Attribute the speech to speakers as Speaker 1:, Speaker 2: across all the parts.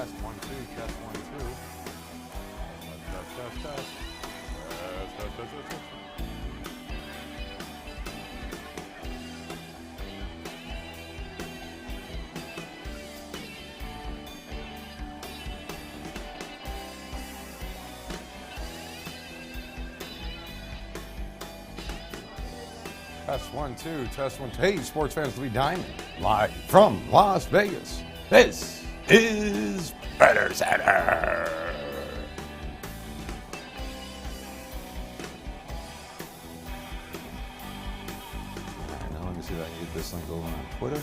Speaker 1: Test 1 2. Test 1 2. Test. Test. Test 1 2. Test 1 2. Hey, sports fans, Lee Diamond, live from Las Vegas. This is BettorCenter. All right, now let me see if I can get this link over on Twitter.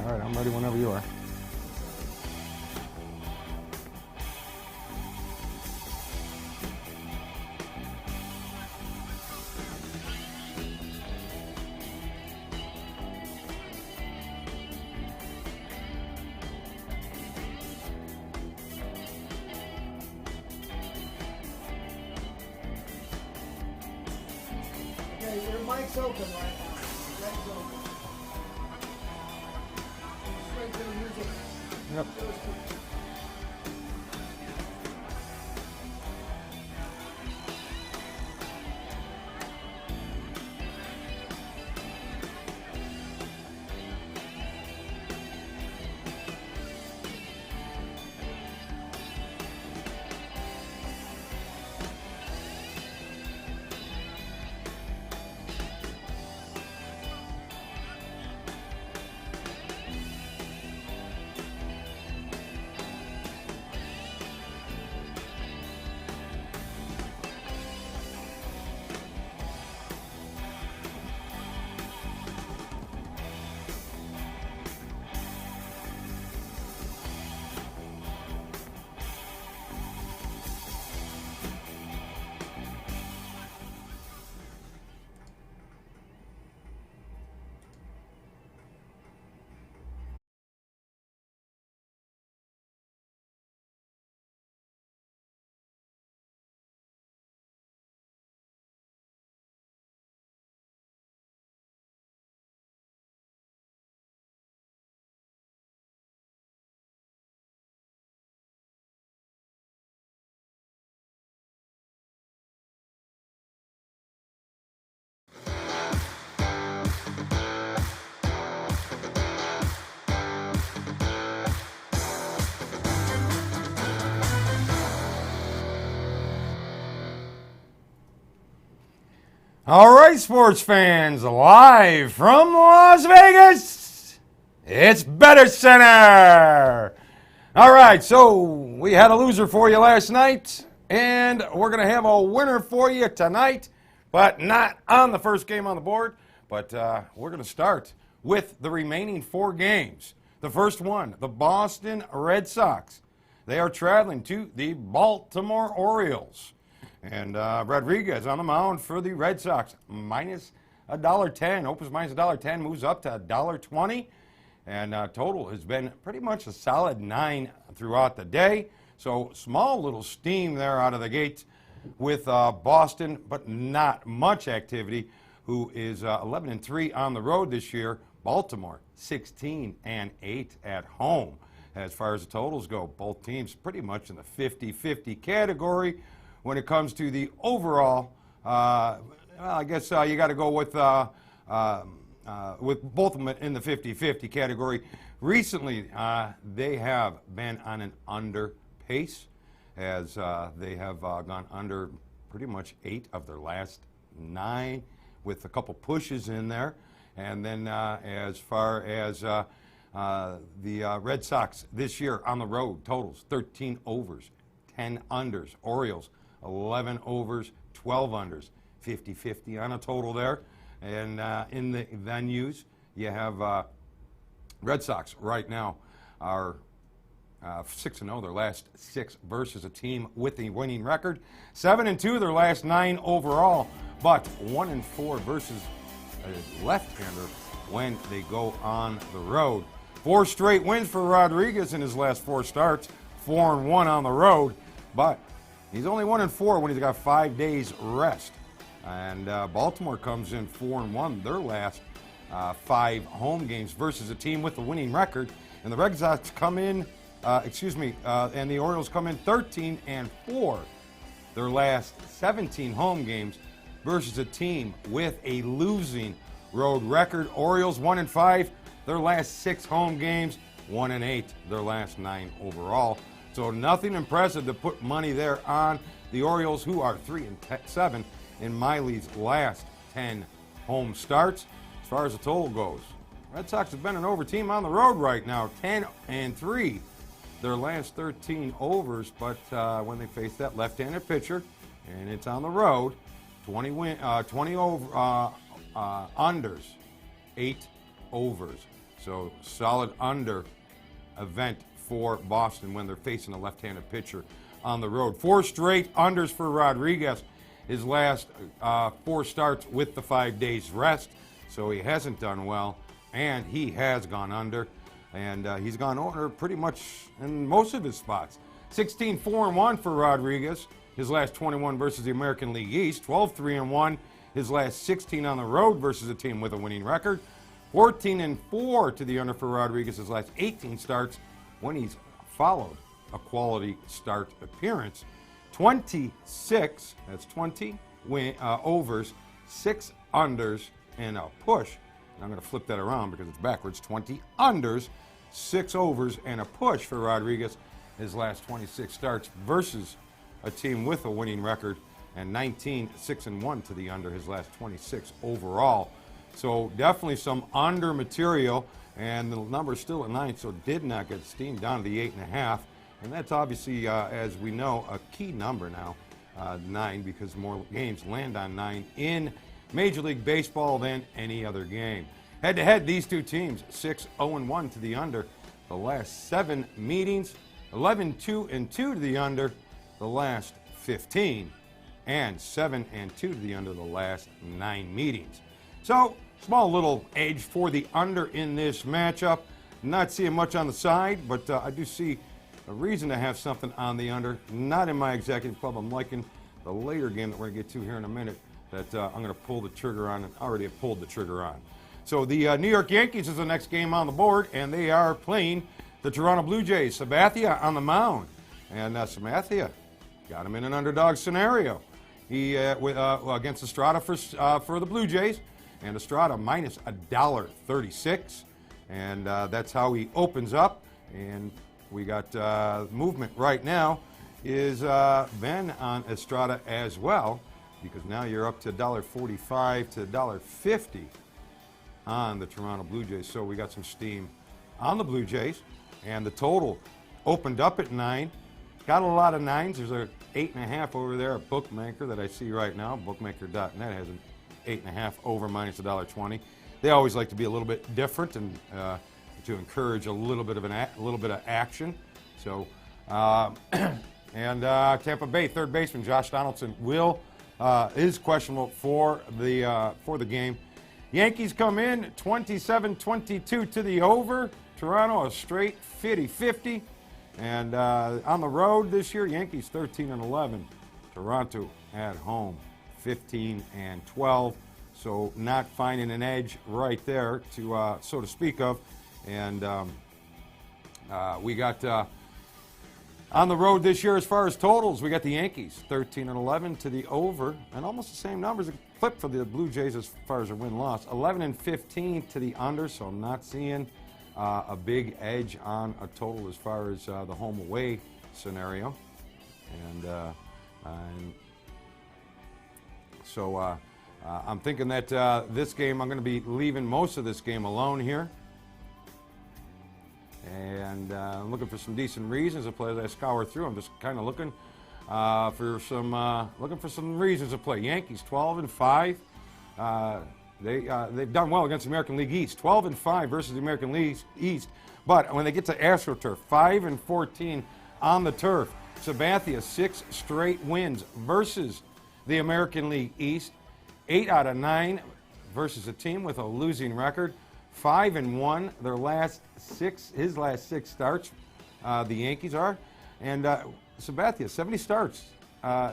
Speaker 1: All right, I'm ready whenever you are.
Speaker 2: Okay, your mic's open right now. Mic's open. Straight to the music.
Speaker 1: Yep. All right, sports fans, live from Las Vegas, it's BettorCenter. All right, so we had a loser for you last night, and we're going to have a winner for you tonight. but not on the first game on the board. But we're going to start with the remaining 4 games. The first one, the Boston Red Sox. They are traveling to the Baltimore Orioles. And Rodriguez on the mound for the Red Sox, minus $1.10. Opens minus $1.10, moves up to $1.20. And total has been pretty much a solid 9 throughout the day. So small little steam there out of the gate with Boston, but not much activity, who is 11-3 on the road this year. Baltimore, 16-8 at home. As far as the totals go, both teams pretty much in the 50-50 category. When it comes to the overall, well, I guess you got to go with both of them in the 50-50 category. Recently, they have been on an under pace, as they have gone under pretty much 8 of their last 9, with a couple pushes in there. And then as far as the Red Sox this year on the road, totals 13 overs, 10 unders. Orioles, 11 overs, 12 unders, 50-50 on a total there. And in the venues, you have Red Sox right now are 6-0 their last 6 versus a team with a winning record. 7-2 their last 9 overall, but 1-4 versus a left-hander when they go on the road. 4 straight wins for Rodriguez in his last 4 starts, 4-1 on the road, but he's only 1-4 when he's got 5 days rest. And Baltimore comes in 4-1 their last 5 home games versus a team with a winning record. And the Red Sox come in, and the Orioles come in 13-4 their last 17 home games versus a team with a losing road record. Orioles 1-5 their last 6 home games, 1-8 their last 9 overall. So nothing impressive to put money there on the Orioles, who are 3-7 in Miley's last 10 home starts. As far as the total goes, Red Sox have been an over team on the road right now, 10-3 their last 13 overs, but when they face that left-handed pitcher, and it's on the road, 20 over unders, 8 overs. So solid under event for Boston when they're facing a left-handed pitcher on the road. 4 straight unders for Rodriguez, his last 4 starts with the 5 days rest. So he hasn't done well, and he has gone under. And he's gone under pretty much in most of his spots. 16-4-1 for Rodriguez, his last 21 versus the American League East. 12-3-1, his last 16 on the road versus a team with a winning record. 14-4 to the under for Rodriguez, his last 18 starts when he's followed a quality start appearance. 26, that's 20 overs, 6 unders, and a push. And I'm going to flip that around because it's backwards. 20 unders, 6 overs, and a push for Rodriguez, his last 26 starts versus a team with a winning record, and 19-6-1 to the under, his last 26 overall. So definitely some under material, and the number's still at 9, so did not get steamed down to the 8.5. And that's obviously, as we know, a key number now, 9, because more games land on 9 in Major League Baseball than any other game. Head-to-head, these two teams, 6-0-1 to the under the last 7 meetings, 11-2-2 to the under the last 15, and 7-2 to the under the last 9 meetings. So, small little edge for the under in this matchup. Not seeing much on the side, but I do see a reason to have something on the under. Not in my executive club. I'm liking the later game that we're going to get to here in a minute that I'm going to pull the trigger on, and already have pulled the trigger on. So the New York Yankees is the next game on the board, and they are playing the Toronto Blue Jays. Sabathia on the mound, and Sabathia got him in an underdog scenario. He against Estrada for the Blue Jays, and Estrada minus $1.36, and that's how he opens up. And we got movement right now is Ben on Estrada as well, because now you're up to $1.45 to $1.50 on the Toronto Blue Jays. So we got some steam on the Blue Jays, and the total opened up at 9, got a lot of 9s. There's a 8.5 over there, a bookmaker that I see right now. Bookmaker.net has an 8.5 over minus $1.20. They always like to be a little bit different and to encourage a little bit of action. So, and Tampa Bay third baseman Josh Donaldson is questionable for the game. Yankees come in 27-22 to the over. Toronto a straight 50-50. And on the road this year, Yankees 13-11. Toronto at home 15-12. So not finding an edge right there to so to speak of. And we got on the road this year as far as totals, we got the Yankees 13-11 to the over, and almost the same numbers. A flip for the Blue Jays as far as their win-loss. 11-15 to the under, so I'm not seeing a big edge on a total as far as the home-away scenario. And so I'm thinking that this game, I'm going to be leaving most of this game alone here. And I'm looking for some decent reasons to play as I scour through. I'm just kind of looking for some reasons to play. Yankees 12-5. They've done well against the American League East. 12-5 versus the American League East. But when they get to AstroTurf, 5-14 on the turf. Sabathia 6 straight wins versus the American League East. 8 out of 9 versus a team with a losing record. 5-1 his last 6 starts. The Yankees are, and Sabathia 70 starts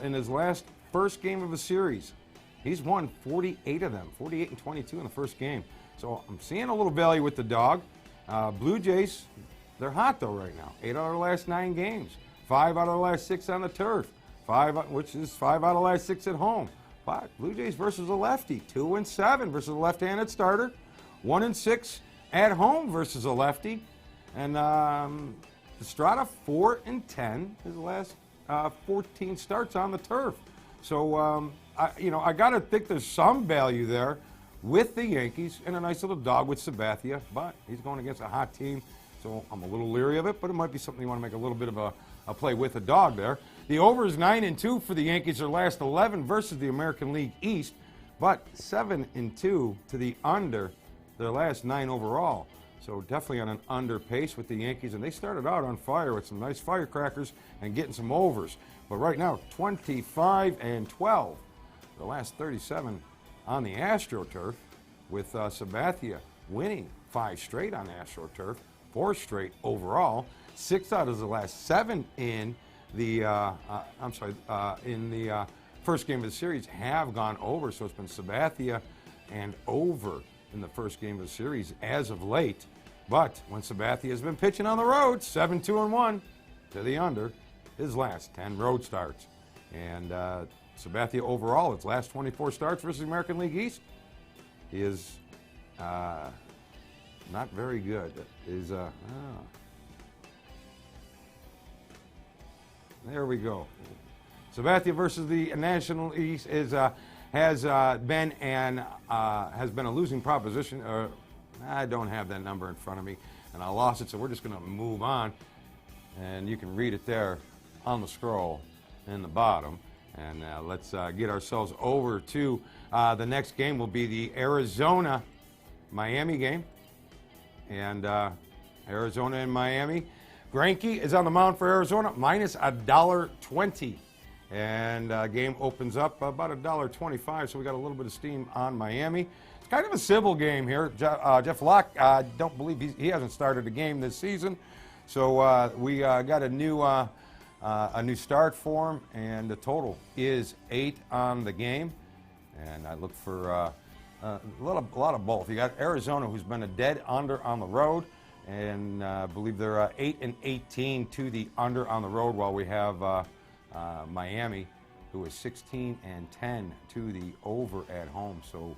Speaker 1: in his first game of a series. He's won 48 of them, 48-22 in the first game. So I'm seeing a little value with the dog. Blue Jays, they're hot though right now. 8 out of the last 9 games, 5 out of the last 6 on the turf, 5 out of the last 6 at home. But Blue Jays versus a lefty, 2-7 versus a left-handed starter. 1-6 at home versus a lefty, and Estrada 4-10 his last 14 starts on the turf. So I got to think there's some value there with the Yankees and a nice little dog with Sabathia, but he's going against a hot team, so I'm a little leery of it. But it might be something you want to make a little bit of a play with a dog there. The over is 9-2 for the Yankees. Their last 11 versus the American League East, but 7-2 to the under. Their last 9 overall. So definitely on an under pace with the Yankees. And they started out on fire with some nice firecrackers and getting some overs. But right now, 25-12. The last 37 on the AstroTurf with Sabathia winning 5 straight on AstroTurf, 4 straight overall. 6 out of the last 7 in the first game of the series have gone over. So it's been Sabathia and over in the first game of the series as of late. But when Sabathia has been pitching on the road, 7-2-1 to the under his last 10 road starts. And Sabathia overall, his last 24 starts versus the American League East, is not very good. There we go. Sabathia versus the National East has been a losing proposition. I don't have that number in front of me, and I lost it, so we're just going to move on. And you can read it there on the scroll in the bottom. And let's get ourselves over to the next game. Will be the Arizona-Miami game. And Arizona and Miami. Greinke is on the mound for Arizona, minus $1.20. And game opens up about $1.25, so we got a little bit of steam on Miami. It's kind of a civil game here. Jeff Locke, I don't believe he hasn't started a game this season. So we got a new start for him, and the total is 8 on the game. And I look for a lot of both. You got Arizona, who's been a dead under on the road, and I believe they're 8-18 to the under on the road, while we have Miami, who is 16-10 to the over at home. So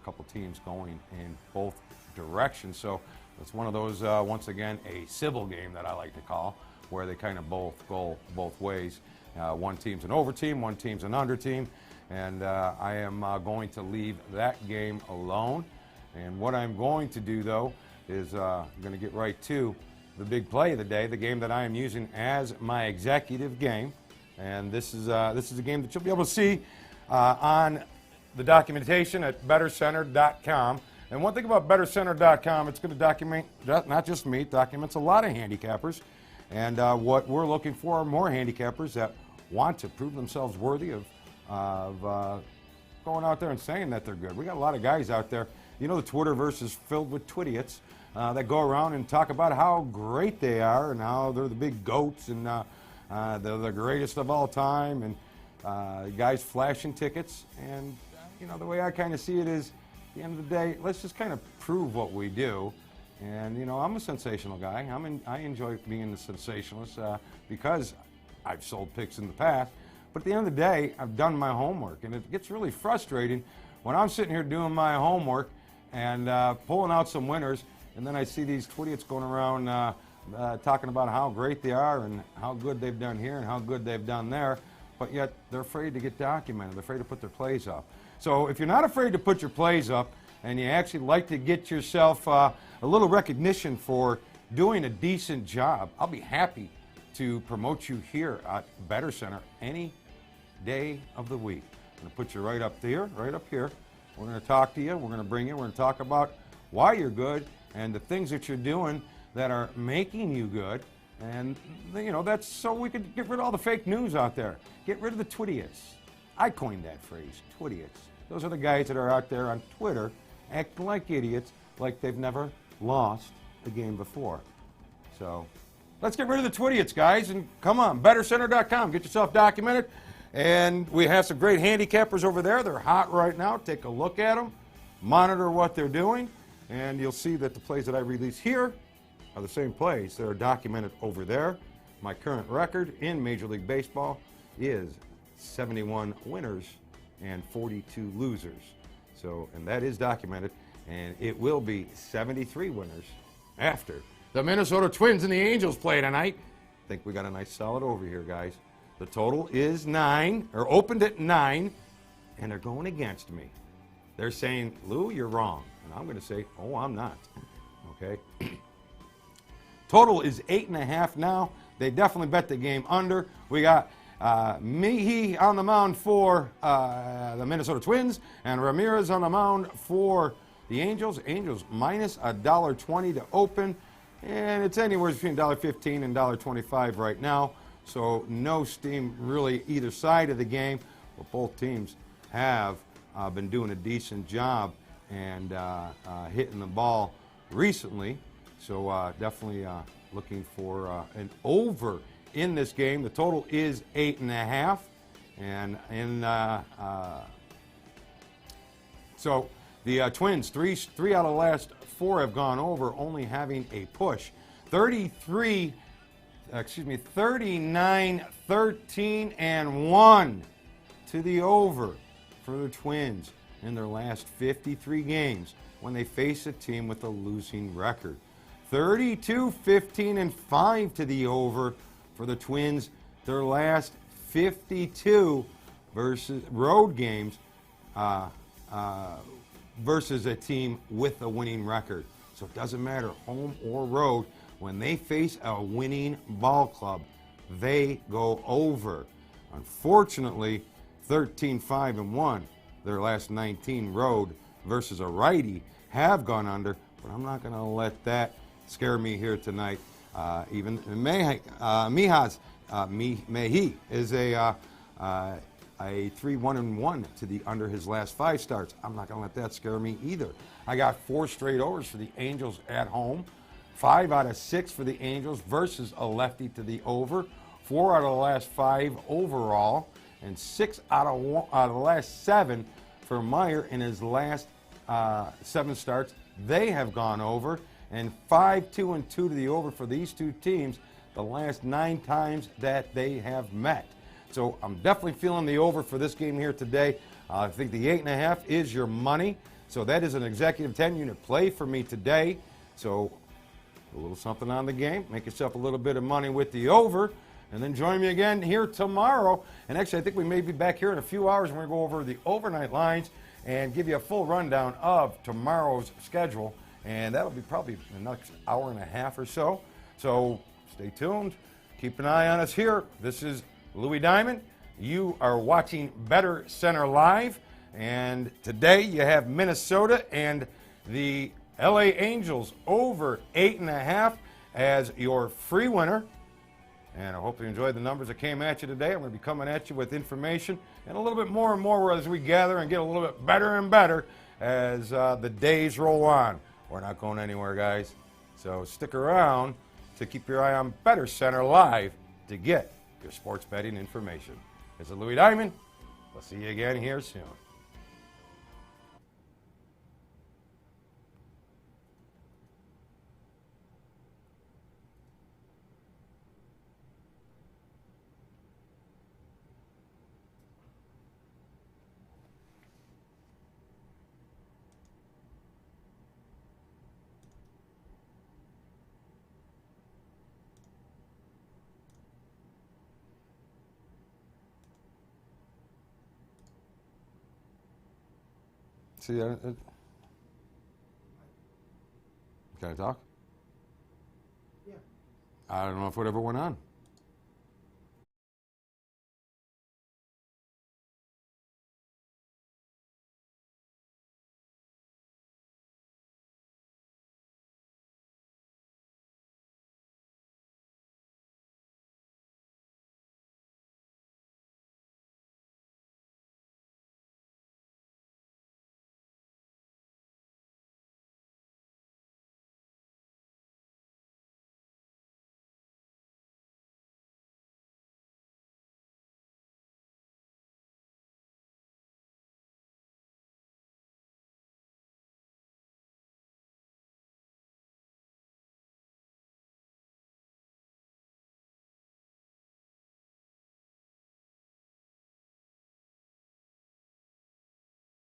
Speaker 1: a couple teams going in both directions. So it's one of those, once again, a civil game that I like to call, where they kind of both go both ways. One team's an over team, one team's an under team, and I am going to leave that game alone. And what I'm going to do, though, is I'm going to get right to the big play of the day, the game that I am using as my executive game. And this is a game that you'll be able to see on the documentation at BettorCenter.com. And one thing about BettorCenter.com, it's going to document not just me, it documents a lot of handicappers. And what we're looking for are more handicappers that want to prove themselves worthy of going out there and saying that they're good. We got a lot of guys out there. You know, the Twitterverse is filled with twidiots that go around and talk about how great they are and how they're the big goats and they're the greatest of all time, and guys flashing tickets. And, you know, the way I kind of see it is, at the end of the day, let's just kind of prove what we do. And, you know, I'm a sensational guy. I enjoy being a sensationalist because I've sold picks in the past. But at the end of the day, I've done my homework. And it gets really frustrating when I'm sitting here doing my homework and pulling out some winners, and then I see these twidiots going around talking about how great they are and how good they've done here and how good they've done there, but yet they're afraid to get documented. They're afraid to put their plays up. So if you're not afraid to put your plays up and you actually like to get yourself a little recognition for doing a decent job, I'll be happy to promote you here at BettorCenter any day of the week. I'm going to put you right up here. We're going to talk to you. We're going to bring you. We're going to talk about why you're good and the things that you're doing that are making you good. And, you know, that's so we could get rid of all the fake news out there. Get rid of the twidiots. I coined that phrase, twidiots. Those are the guys that are out there on Twitter acting like idiots, like they've never lost a game before. So let's get rid of the twidiots, guys, and come on, BettorCenter.com. Get yourself documented. And we have some great handicappers over there. They're hot right now. Take a look at them, monitor what they're doing, and you'll see that the plays that I release here are the same plays that are documented over there. My current record in Major League Baseball is 71 winners and 42 losers. So, and that is documented, and it will be 73 winners after the Minnesota Twins and the Angels play tonight. I think we got a nice solid over here, guys. The total is 9, or opened at 9, and they're going against me. They're saying, Lou, you're wrong. And I'm going to say, oh, I'm not. Okay? Total is 8.5 now. They definitely bet the game under. We got Mehi on the mound for the Minnesota Twins, and Ramirez on the mound for the Angels. Angels minus $1.20 to open, and it's anywhere between $1.15 and $1.25 right now. So no steam really either side of the game, but both teams have been doing a decent job and hitting the ball recently. So definitely looking for an over in this game. The total is 8.5, and so the Twins, three out of the last 4 have gone over, only having a push. 39, 13, and 1 to the over for the Twins in their last 53 games when they face a team with a losing record. 32, 15, and 5 to the over for the Twins, their last 52 versus road games versus a team with a winning record. So it doesn't matter, home or road, when they face a winning ball club, they go over. Unfortunately, 13, 5, and 1, their last 19 road versus a righty have gone under, but I'm not going to let that scare me here tonight. Even Mehi is a 3-1-1 to the under his last 5 starts. I'm not going to let that scare me either. I got 4 straight overs for the Angels at home. 5 out of 6 for the Angels versus a lefty to the over. 4 out of the last 5 overall, and 6 out of the last 7 for Meyer in his last 7 starts. They have gone over, and 5, 2, and 2 to the over for these two teams the last 9 times that they have met. So I'm definitely feeling the over for this game here today. I think the 8.5 is your money. So that is an executive 10-unit play for me today. So a little something on the game. Make yourself a little bit of money with the over. And then join me again here tomorrow. And actually, I think we may be back here in a few hours, and we're going to go over the overnight lines and give you a full rundown of tomorrow's schedule. And that'll be probably the next hour and a half or so. So stay tuned. Keep an eye on us here. This is Louis Diamond. You are watching BettorCenter Live. And today you have Minnesota and the LA Angels over 8.5 as your free winner. And I hope you enjoyed the numbers that came at you today. I'm going to be coming at you with information and a little bit more and more as we gather and get a little bit better and better as the days roll on. We're not going anywhere, guys. So stick around to keep your eye on BettorCenter Live to get your sports betting information. This is Louis Diamond. We'll see you again here soon. See, can I talk?
Speaker 2: Yeah.
Speaker 1: I don't know if whatever went on.